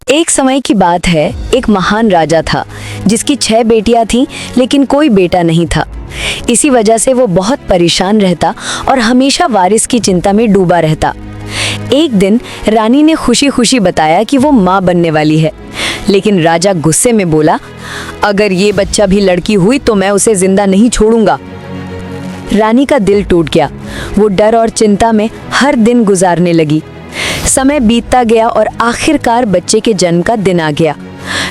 एक समय की बात है, एक महान राजा था जिसकी 6 बेटियां थीं, लेकिन कोई बेटा नहीं था। इसी वजह से वो बहुत परेशान रहता और हमेशा वारिस की चिंता में डूबा रहता। एक दिन रानी ने खुशी खुशी बताया कि वो माँ बनने वाली है, लेकिन राजा गुस्से में बोला, अगर ये बच्चा भी लड़की हुई तो मैं उसे जिंदा नहीं छोड़ूंगा। रानी का दिल टूट गया। वो डर और चिंता में हर दिन गुजारने लगी। समय बीतता गया और आखिरकार बच्चे के जन्म का दिन आ गया।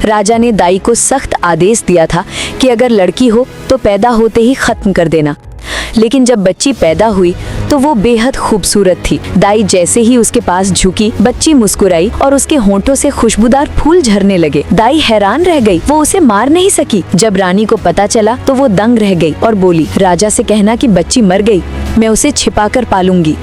राजा ने दाई को सख्त आदेश दिया था कि अगर लड़की हो तो पैदा होते ही खत्म कर देना। लेकिन जब बच्ची पैदा हुई तो वो बेहद खूबसूरत थी। दाई जैसे ही उसके पास झुकी, बच्ची मुस्कुराई और उसके होंठों से खुशबूदार फूल झरने लगे। दाई हैरान रह गई, वो उसे मार नहीं सकी। जब रानी को पता चला तो वो दंग रह गई और बोली, राजा से कहना कि बच्ची मर गई, मैं उसे छिपाकर पालूंगी।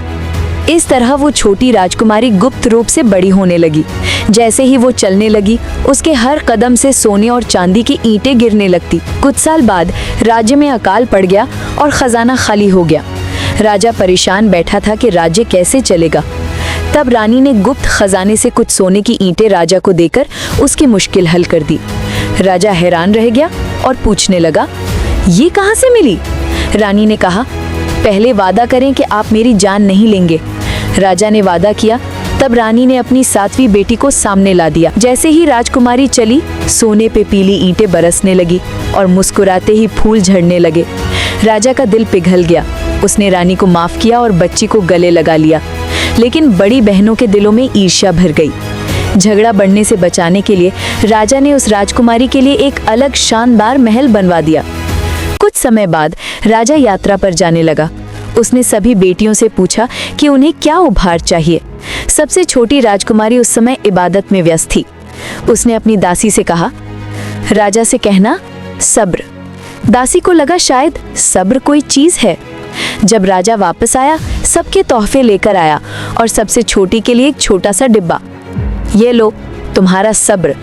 इस तरह वो छोटी राजकुमारी गुप्त रूप से बड़ी होने लगी। जैसे ही वो चलने लगी, उसके हर कदम से सोने और चांदी की ईंटें गिरने लगती। कुछ साल बाद राज्य में अकाल पड़ गया और खजाना खाली हो गया। राजा परेशान बैठा था कि राज्य कैसे चलेगा। तब रानी ने गुप्त खजाने से कुछ सोने की ईंटें राजा को देकर उसकी मुश्किल हल कर दी। राजा हैरान रह गया और पूछने लगा, ये कहाँ से मिली? रानी ने कहा, पहले वादा करें कि आप मेरी जान नहीं लेंगे। राजा ने वादा किया। तब रानी ने अपनी 7वीं बेटी को सामने ला दिया। जैसे ही राजकुमारी चली, सोने पे पीली ईंटें बरसने लगी और मुस्कुराते ही फूल झड़ने लगे। राजा का दिल पिघल गया। उसने रानी को माफ किया और बच्ची को गले लगा लिया। लेकिन बड़ी बहनों के दिलों में ईर्ष्या भर गई। झगड़ा बढ़ने से बचाने के लिए राजा ने उस राजकुमारी के लिए एक अलग शानदार महल बनवा दिया। कुछ समय बाद राजा यात्रा पर जाने लगा। उसने सभी बेटियों से पूछा कि उन्हें क्या उपहार चाहिए। सबसे छोटी राजकुमारी उस समय इबादत में व्यस्त थी। उसने अपनी दासी से कहा, राजा से कहना सब्र। दासी को लगा शायद सब्र कोई चीज है। जब राजा वापस आया, सबके तोहफे लेकर आया और सबसे छोटी के लिए एक छोटा सा डिब्बा। ये लो तुम्हारा सब्र।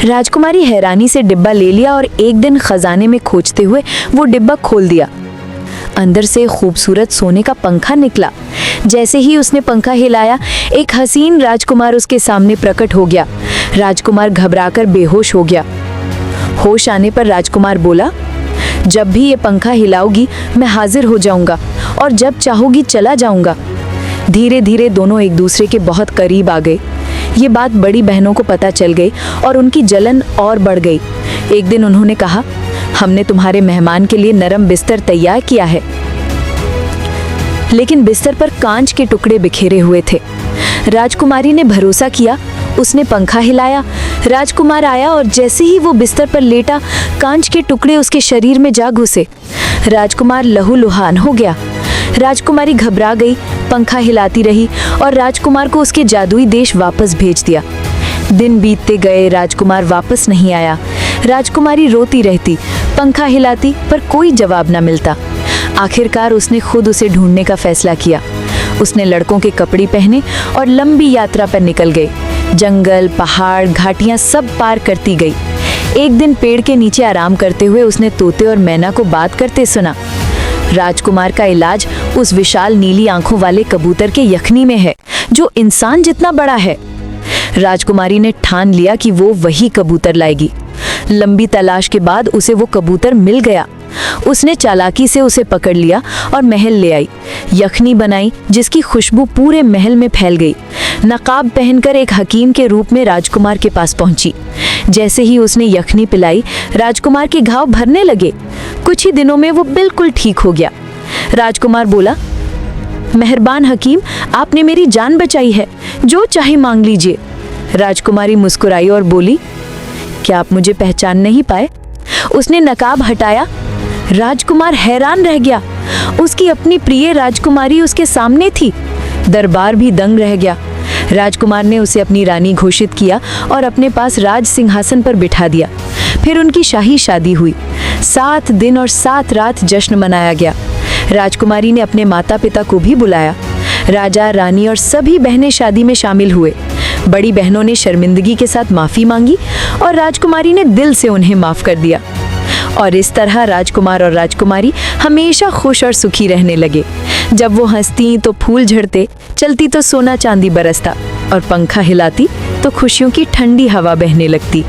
राजकुमारी हैरानी से डिब्बा ले लिया और एक दिन खजाने में खोजते हुए वो डिब्बा खोल दिया। अंदर से खूबसूरत सोने का पंखा निकला। जैसे ही उसने पंखा हिलाया, एक हसीन राजकुमार उसके सामने प्रकट हो गया। राजकुमार घबराकर बेहोश हो गया। होश आने पर राजकुमार बोला, जब भी ये पंखा हिलाओगी मैं हाजिर हो जाऊंगा और जब चाहोगी चला जाऊंगा। धीरे धीरे दोनों एक दूसरे के बहुत करीब आ गए। ये बात बड़ी बहनों को पता चल गई और उनकी जलन और बढ़ गई। एक दिन उन्होंने कहा, हमने तुम्हारे मेहमान के लिए नरम बिस्तर तैयार किया है। लेकिन बिस्तर पर कांच के टुकड़े बिखेरे हुए थे। राजकुमारी ने भरोसा किया। उसने पंखा हिलाया। राजकुमार आया और जैसे ही वो बिस्तर पर लेटा, कांच के टुकड़े उसके शरीर में जा घुसे। राजकुमार लहूलुहान हो गया। राजकुमारी घबरा गई, पंखा हिलाती रही और राजकुमार को उसके जादुई देश वापस भेज दिया। दिन बीतते गए, राजकुमार वापस नहीं आया। राजकुमारी रोती रहती, पंखा हिलाती, पर कोई जवाब न मिलता। आखिरकार उसने खुद उसे ढूंढने का फैसला किया। उसने लड़कों के कपड़े पहने और लंबी यात्रा पर निकल गई। जंगल, पहाड़, घाटियां सब पार करती गई। एक दिन पेड़ के नीचे आराम करते हुए उसने तोते और मैना को बात करते सुना। राजकुमार का इलाज उस विशाल नीली आंखों वाले कबूतर के यखनी में है, जो इंसान जितना बड़ा है। राजकुमारी ने ठान लिया कि वो वही कबूतर लाएगी। लंबी तलाश के बाद उसे वो कबूतर मिल गया। उसने चालाकी से उसे पकड़ लिया और महल ले आई। यखनी बनाई जिसकी खुशबू पूरे महल में फैल गई। नकाब पहनकर एक हकीम के रूप में राजकुमार के पास पहुंची। जैसे ही उसने यखनी पिलाई, राजकुमार के घाव भरने लगे। कुछ ही दिनों में वो बिल्कुल ठीक हो गया। राजकुमार बोला, मेहरबान हकीम, आपने मेरी जान बचाई है, जो चाहे मांग लीजिए। राजकुमारी मुस्कुराई और बोली, क्या आप मुझे पहचान नहीं पाए? उसने नकाब हटाया। राजकुमार हैरान रह गया। उसकी अपनी प्रिय राजकुमारी उसके सामने थी। दरबार भी दंग रह गया। राजकुमार ने उसे अपनी रानी घोषित किया और अपने पास राज सिंहासन पर बिठा दिया। फिर उनकी शाही शादी हुई। 7 दिन और 7 रात जश्न मनाया गया। राजकुमारी ने अपने माता पिता को भी बुलाया। राजा, रानी और सभी बहनें शादी में शामिल हुए। बड़ी बहनों ने शर्मिंदगी के साथ माफी मांगी और राजकुमारी ने दिल से उन्हें माफ कर दिया। और इस तरह राजकुमार और राजकुमारी हमेशा खुश और सुखी रहने लगे। जब वो हंसती तो फूल झड़ते, चलती तो सोना चांदी बरसता और पंखा हिलाती तो खुशियों की ठंडी हवा बहने लगती।